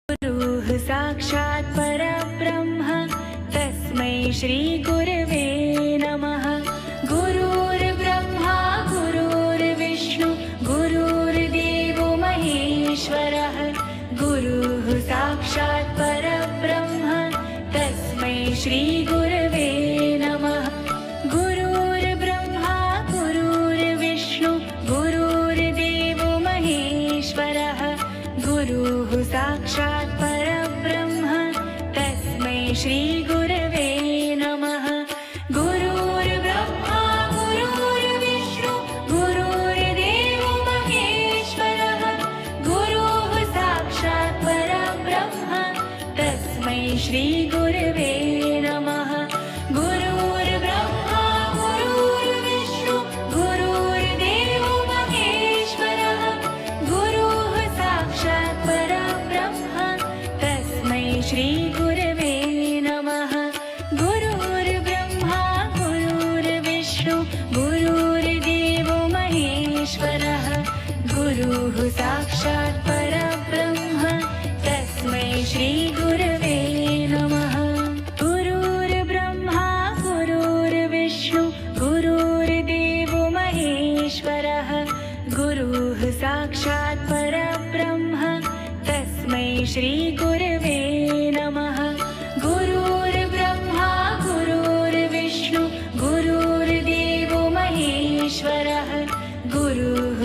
गुरुः साक्षात् परब्रह्म तस्मै श्रीगुरवे नमः। गुरुर्ब्रह्मा गुरुर्विष्णु गुरुर्देवो महेश्वरः। गुरुः साक्षात् परब्रह्म तस्मै श्रीगुरवे नमः। गुरुर्ब्रह्मा गुरुर्विष्णु गुरुर्देवो महेश्वरः। गुरुः साक्षात् परब्रह्म तस्मै श्रीगुरवे नमः। गुरुर्ब्रह्मा गुरुर्विष्णु गुरुर्देवो महेश्वरः। गुरुः साक्षात् परब्रह्म तस्मै श्रीगुरवे नमः। गुरुर्ब्रह्मा गुरुर्विष्णु गुरुर्देवो महेश्वरः। गुरुः साक्षात् परब्रह्म तस्मै श्रीगुरवे नमः। गुरुर्ब्रह्मा गुरुर्विष्णु गुरुर्देवो महेश्वरः। गुरुः साक्षात् परब्रह्म तस्मै श्रीगुरवे नमः। गुरुर्ब्रह्मा गुरुर्विष्णु गुरुर्देवो महेश्वरः। गुरुः साक्षात् परब्रह्म तस्मै श्रीगुरवे नमः। गुरुर्ब्रह्मा गुरुर्विष्णु गुरुर्देवो महेश्वरः। गुरुः